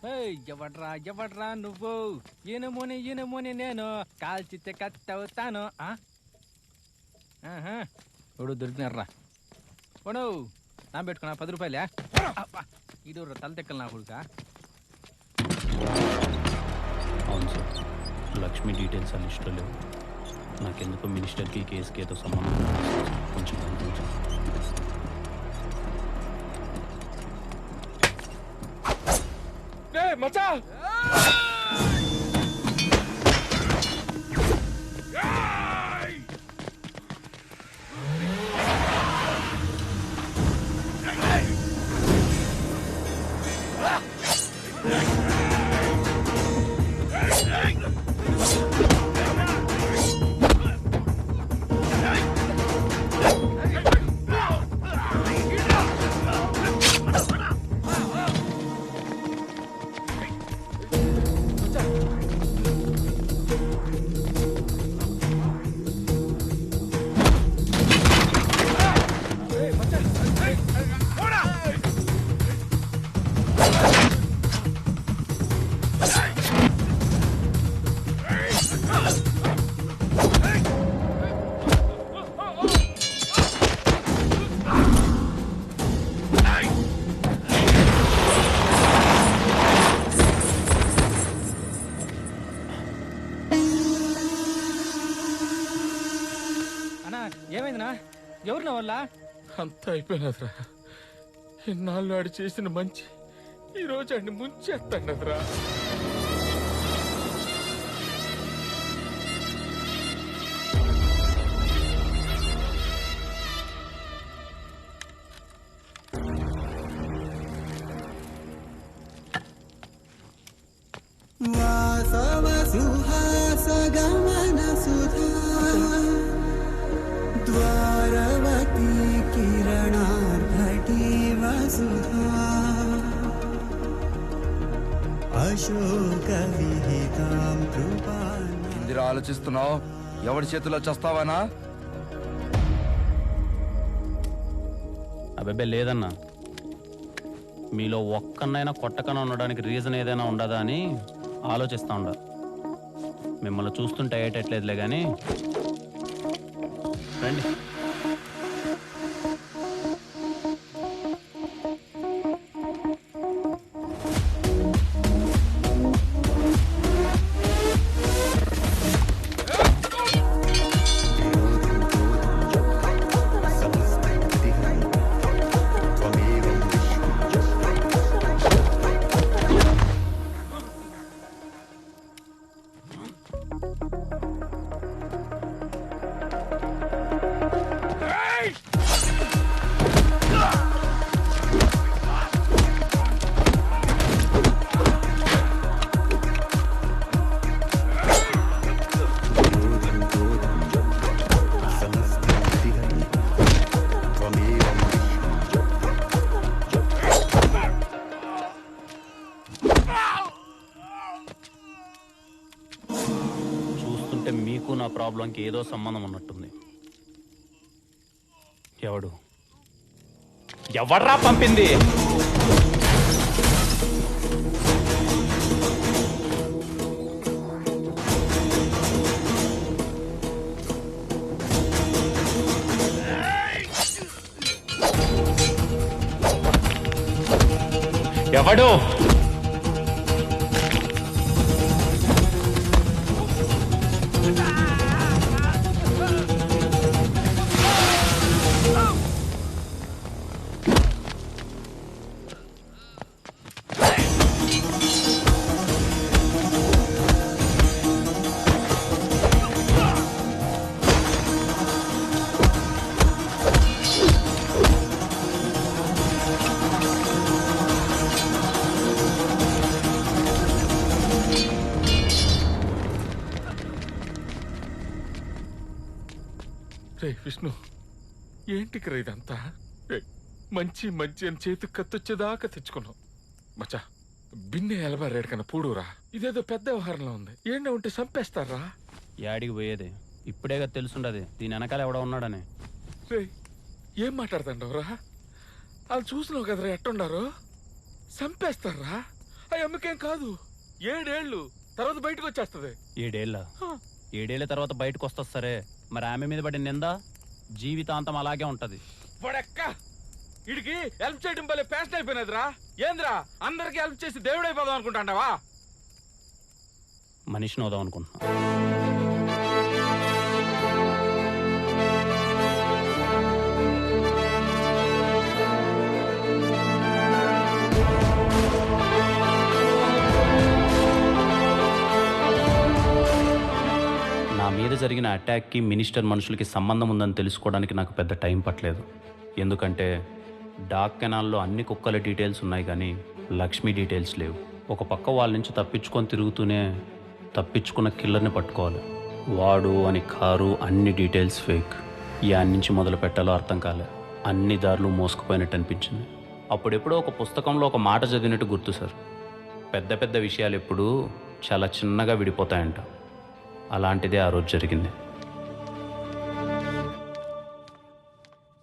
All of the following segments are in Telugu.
ఎవడ్రా నువ్వు? ఈయనమోని నేను కాల్చితే కత్తవుతాను. ఇప్పుడు దొరికినారా పోను నా పెట్టుకున్నా 10 రూపాయలే. ఇడు తల తెక్కలు నా కొడుక. అవును సార్, లక్ష్మి డీటెయిల్స్ ఆ లిస్టులో లేవు. నాకెందుకో మినిస్టర్కి కేసుకి ఏదో సంబంధం కొంచెం మచ్చా ఏమైందినా? ఎవరు నా వల్ల? అంతా అయిపోయినదిరా. ఇన్నాళ్ళు ఆడు చేసిన మంచి ఈ రోజు ఆడిని ముంచేస్తాడరా. వాసవ సుహాస గమన సుధా ద్వారవతి కిరణార్ఘటీ వసుధా అశోక విహితాం కృపాణ. ఇందిరా ఆలోచిస్తున్నావు? ఎవడి చేతిలో చస్తావానా? అబ్బాయి లేదన్నా, మీలో ఒక్కనైనా కొట్టకన ఉండడానికి రీజన్ ఏదైనా ఉండదా అని ఆలోచిస్తూ ఉండ. మిమ్మల్ని చూస్తుంటే అయ్యేటట్లేదులే కానీ రండి. చూస్తుంటే మీకు నా ప్రాబ్లంకి ఏదో సంబంధం ఉన్నట్టుంది. ఎవడ్రా పంపింది? ఎవడు? రే విష్ణు, ఏంటికి ఇదంతా? మంచి మంచి అని చేతికి కత్తొచ్చేదాకా తెచ్చుకున్నాం. మచ్చా బిన్నె ఎలబారేడు కన్నా పూడురా. ఇదేదో పెద్ద వ్యవహారంలో ఉంది. ఏంటో ఉంటే చంపేస్తారా? యాడికి పోయేది? ఇప్పుడేగా తెలుసుండది దీని వెనకాల ఎవడో ఉన్నాడని. రే ఏం మాట్లాడుతుండవురా? వాళ్ళు చూసినావు కదరా ఎట్టుండారో. చంపేస్తారా? ఆ అమ్మకేం కాదు. 7 ఏళ్ళు తర్వాత బయటకు వచ్చేస్తుంది. 7 ఏళ్ళ? 7 ఏళ్ళ తర్వాత బయటకు వస్తుంది సరే, మరి ఆమె మీద పడిన నింద జీవితాంతం అలాగే ఉంటది. వాడెక్క వీడికి హెల్ప్ చేయడం వల్ల ఫ్యాషన్ అయిపోయినదిరా. ఏంద్రా అందరికి హెల్ప్ చేసి దేవుడైపోదాం అనుకుంటాండావా? మనిషిని వదాం అనుకుంటున్నా. నా మీద జరిగిన అటాక్కి మినిస్టర్ మనుషులకి సంబంధం ఉందని తెలుసుకోవడానికి నాకు పెద్ద టైం పట్టలేదు. ఎందుకంటే డాక్ కెనాల్లో అన్ని కుక్కల డీటెయిల్స్ ఉన్నాయి కానీ లక్ష్మి డీటెయిల్స్ లేవు. ఒక పక్క వాళ్ళ నుంచి తప్పించుకొని తిరుగుతూనే తప్పించుకున్న కిల్లర్ని పట్టుకోవాలి. వాడు అని కారు అన్ని డీటెయిల్స్ ఫేక్. యాన్ నుంచి మొదలు పెట్టాలో అర్థం కాలే. అన్ని దారులు మోసుకుపోయినట్టు అనిపించింది. అప్పుడెప్పుడో ఒక పుస్తకంలో ఒక మాట చదివినట్టు గుర్తు సార్, పెద్ద పెద్ద విషయాలు ఎప్పుడూ చాలా చిన్నగా విడిపోతాయంట. అలాంటిదే ఆ రోజు జరిగింది.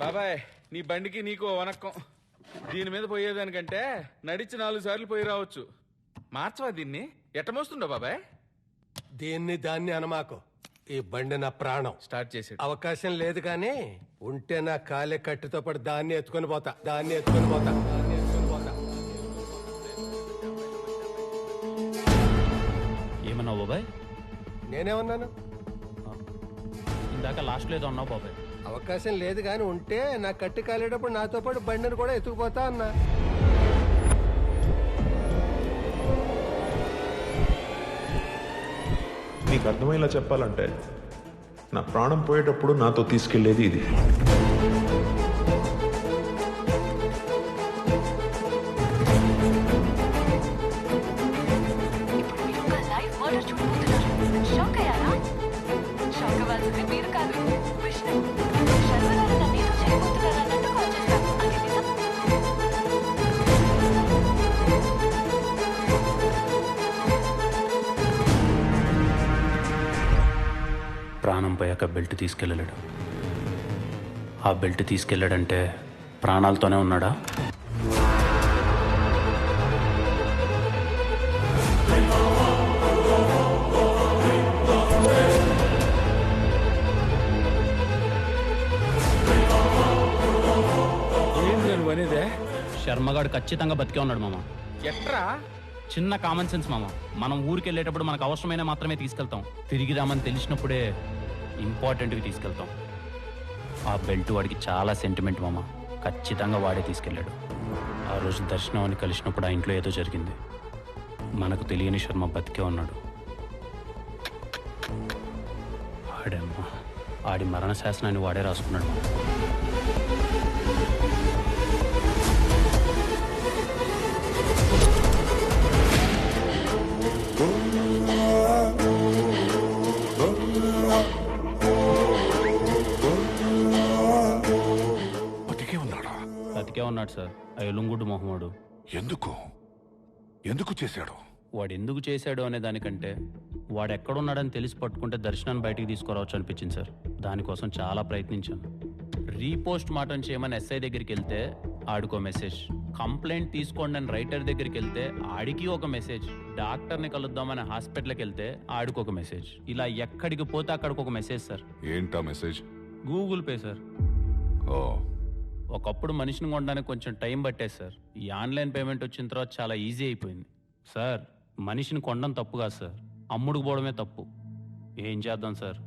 బాబాయ్ నీ బండికి నీకు వనక్కం. దీని మీద పోయేదానికంటే నడిచి 4 సార్లు పోయి రావచ్చు. మార్చవా దీన్ని? ఎట్ట మోస్తుండో బాబాయ్? దీన్ని దాన్ని అనమాకు. ఈ బండి నా ప్రాణం. స్టార్ట్ చేసాడు. అవకాశం లేదు కానీ ఉంటే నా కాలే కట్టుతో పాటు దాన్ని ఎత్తుకొని పోతా. ఏమన్నావు బాబాయ్? నేనేమన్నాను? ఇందాక లాస్ట్లో ఏదో అన్నావు బాబాయ్. అవకాశం లేదు కానీ ఉంటే నా కట్టి కాలేటప్పుడు నాతో పాటు బండిని కూడా ఎత్తుకుపోతా అన్నా. నీకు అర్థమయ్యేలా చెప్పాలంటే నా ప్రాణం పోయేటప్పుడు నాతో తీసుకెళ్లేది ఇది. ప్రాణం పోయాక బెల్ట్ తీసుకెళ్ళలేడు. ఆ బెల్ట్ తీసుకెళ్ళాడంటే ప్రాణాలతోనే ఉన్నాడా? ఏంటి నువ్వు అనేదే? శర్మగాడు ఖచ్చితంగా బతికే ఉన్నాడు మామ. ఎట్రా? చిన్న కామన్ సెన్స్ మామ. మనం ఊరికి వెళ్ళేటప్పుడు మనకు అవసరమైన మాత్రమే తీసుకెళ్తాం. తిరిగి రామని తెలిసినప్పుడే ఇంపార్టెంట్గా తీసుకెళ్తాం. ఆ బెల్ట్ వాడికి చాలా సెంటిమెంట్ మామ. ఖచ్చితంగా వాడే తీసుకెళ్ళాడు. ఆ రోజు దర్శనం కలిసినప్పుడు ఆ ఇంట్లో ఏదో జరిగింది. మనకు తెలియని శర్మ బతికే ఉన్నాడు. ఆడేమ్మా, ఆడి మరణ శాసనాన్ని వాడే రాసుకున్నాడు మామ. బతికే ఉన్నాడు సార్. ఆ ఎలుంగుడు మొహమ్మడు. ఎందుకు చేశాడు? వాడు ఎందుకు చేశాడు అనే దానికంటే వాడు ఎక్కడున్నాడని తెలిసి పట్టుకుంటే దర్శనాన్ని బయటికి తీసుకురావచ్చు అనిపించింది సార్. దానికోసం చాలా ప్రయత్నించాను. రీపోస్ట్ మార్టం చేయమని ఎస్ఐ దగ్గరికి వెళ్తే ఆడికో మెసేజ్, కంప్లైంట్ తీసుకోండి అని రైటర్ దగ్గరికి వెళ్తే ఆడికి ఒక మెసేజ్, డాక్టర్ని కలుద్దామని హాస్పిటల్కి వెళ్తే ఆడికి ఒక మెసేజ్. ఇలా ఎక్కడికి పోతే అక్కడికి ఒక మెసేజ్ సార్. ఏంటా మెసేజ్? Google Pay sir. ఓ, ఒకప్పుడు మనిషిని కొనడానికి కొంచెం టైం పట్టేది సార్. ఈ ఆన్లైన్ పేమెంట్ వచ్చిన తర్వాత చాలా ఈజీ అయిపోయింది సార్. మనిషిని కొనడం తప్పు కాదు సార్, అమ్ముడుకు పోవడమే తప్పు. ఏం చేద్దాం సార్,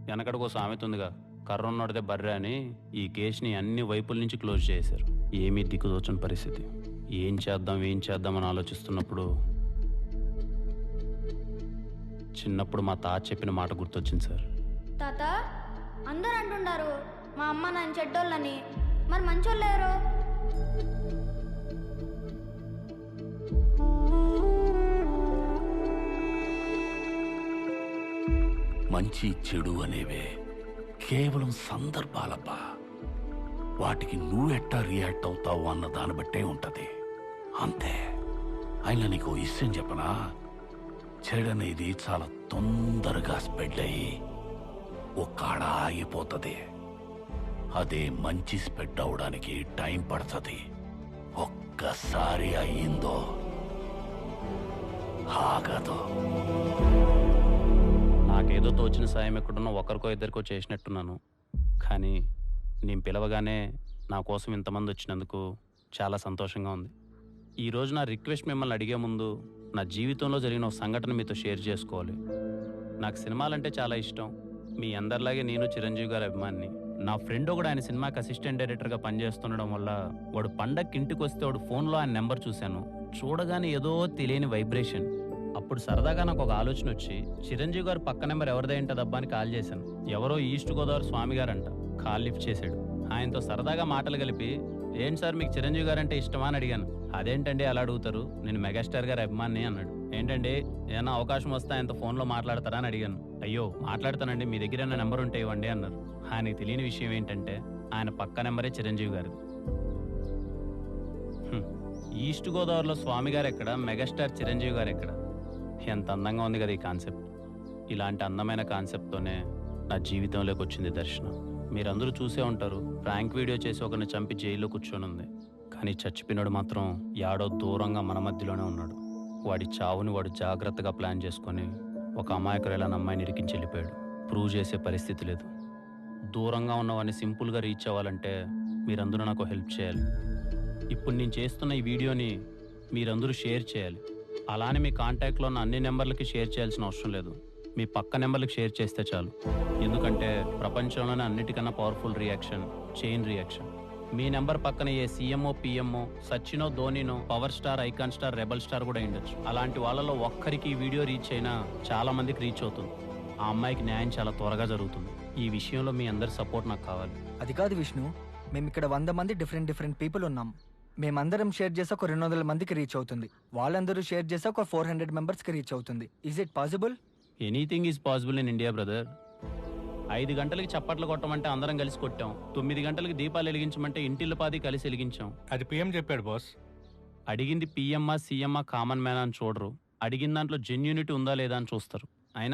వెనకడికో సామెత ఉందిగా, కర్ర ఉన్నోడితే బర్రె అని. ఈ కేసుని అన్ని వైపుల నుంచి క్లోజ్ చేశారు. ఏమీ దిక్కుదోచని పరిస్థితి. ఏం చేద్దాం అని ఆలోచిస్తున్నప్పుడు చిన్నప్పుడు మా తాత చెప్పిన మాట గుర్తొచ్చింది సార్. తాత, అందరూ అంటున్నారు మా అమ్మ నన్ను చెడ్డోళ్ళని, మరి మంచోళ్ళు ఎవరు? మంచి చెడు అనేవే కేవలం సందర్భాలబ్బా. వాటికి నువ్వెట్టా రియాక్ట్ అవుతావు అన్న దాన్ని బట్టే ఉంటది, అంతే. అయినా నీకు విషయం చెప్పనా, చెడనేది చాలా తొందరగా స్ప్రెడ్ అయ్యి ఒక్కడ ఆగిపోతుంది. అదే మంచి స్ప్రెడ్ అవడానికి టైం పడుతుంది. ఒక్కసారి అయ్యిందో ఆగదు. నాకేదో తోచిన సాయం ఎక్కడున్నా ఒకరికో ఇద్దరికో చేసినట్టున్నాను. కానీ నేను పిలవగానే నా కోసం ఇంతమంది వచ్చినందుకు చాలా సంతోషంగా ఉంది. ఈరోజు నా రిక్వెస్ట్ మిమ్మల్ని అడిగే ముందు నా జీవితంలో జరిగిన ఒక సంఘటన మీతో షేర్ చేసుకోవాలి. నాకు సినిమాలంటే చాలా ఇష్టం. మీ అందరిలాగే నేను చిరంజీవి గారి అభిమానిని. నా ఫ్రెండ్ ఒకడు ఆయన సినిమాకి అసిస్టెంట్ డైరెక్టర్గా పనిచేస్తుండడం వల్ల వాడు పండగకి ఇంటికి వస్తే వాడు ఫోన్లో ఆయన నెంబర్ చూశాను. చూడగానే ఏదో తెలియని వైబ్రేషన్. అప్పుడు సరదాగా నాకు ఒక ఆలోచన వచ్చి చిరంజీవి గారు పక్క నెంబర్ ఎవరిదేంటదబ్బా అని కాల్ చేశాను. ఎవరో ఈస్ట్ గోదావరి స్వామి గారంట. కాల్ లిఫ్ట్ చేశాడు. ఆయనతో సరదాగా మాటలు కలిపి, ఏంటి సార్ మీకు చిరంజీవి గారు అంటే ఇష్టమా అని అడిగాను. అదేంటండి అలా అడుగుతారు, నేను మెగాస్టార్ గారి అభిమాని అన్నాడు. ఏంటండి ఏమైనా అవకాశం వస్తే ఆయనతో ఫోన్లో మాట్లాడతారా అని అడిగాను. అయ్యో మాట్లాడతానండి, మీ దగ్గర నా నెంబర్ ఉంటే ఇవ్వండి అన్నారు. ఆయనకి తెలియని విషయం ఏంటంటే ఆయన పక్క నెంబరే చిరంజీవి గారిది. ఈస్ట్ గోదావరిలో స్వామి గారు ఎక్కడ, మెగాస్టార్ చిరంజీవి గారు ఎక్కడ? ఎంత అందంగా ఉంది కదా ఈ కాన్సెప్ట్. ఇలాంటి అందమైన కాన్సెప్ట్తోనే నా జీవితంలోకి వచ్చింది దర్శనం. మీరందరూ చూసే ఉంటారు, ప్రాంక్ వీడియో చేసి ఒకరిని చంపి జైల్లో కూర్చొని ఉంది. కానీ చచ్చిపోయినాడు మాత్రం యాడో దూరంగా మన మధ్యలోనే ఉన్నాడు. వాడి చావుని వాడు జాగ్రత్తగా ప్లాన్ చేసుకొని ఒక అమాయకురాలైన అమ్మాయిని ఇరికించి వెళ్ళిపోయాడు. ప్రూవ్ చేసే పరిస్థితి లేదు. దూరంగా ఉన్నవాడిని సింపుల్గా రీచ్ అవ్వాలంటే మీరందరూ నాకు హెల్ప్ చేయాలి. ఇప్పుడు నేను చేస్తున్న ఈ వీడియోని మీరందరూ షేర్ చేయాలి. అలానే మీ కాంటాక్ట్లో ఉన్న అన్ని నెంబర్లకి షేర్ చేయాల్సిన అవసరం లేదు. మీ పక్క నెంబర్లకు షేర్ చేస్తే చాలు. ఎందుకంటే ప్రపంచంలోనే అన్నిటికన్నా పవర్ఫుల్ రియాక్షన్ చైన్ రియాక్షన్. మీ నెంబర్ పక్కన ఏ సీఎంఓ, పిఎంఓ, సచినో, ధోనినో, power star, icon star, rebel star కూడా ఉండొచ్చు. అలాంటి వాళ్ళలో ఒక్కరికి ఈ వీడియో రీచ్ అయినా చాలా మందికి రీచ్ అవుతుంది. ఆ అమ్మాయికి న్యాయం చాలా త్వరగా జరుగుతుంది. ఈ విషయంలో మీ అందరి సపోర్ట్ నాకు కావాలి. అది కాదు విష్ణు, మేము ఇక్కడ 100 మంది డిఫరెంట్ పీపుల్ ఉన్నాం. మేమందరం షేర్ చేసి ఒక 200 మందికి రీచ్ అవుతుంది. వాళ్ళందరూ షేర్ చేసి ఒక 400 మెంబర్స్కి రీచ్ అవుతుంది. Is it possible? Anything is possible in India brother. 5 గంటలకి చప్పట్లు కొట్టమంటే అందరం కలిసి కొట్టాం. 9 గంటలకి దీపాలు వెలిగించమంటే ఇంటిల్లిపాది కలిసి వెలిగించాం. అది పిఎం చెప్పాడు బాస్. అడిగింది పిఎంఆ, సీఎంఆ, కామన్ మ్యాన్ అని చూడరు. అడిగిన దాంట్లో జెన్యూనిటీ ఉందా లేదా అని చూస్తారు. అయినా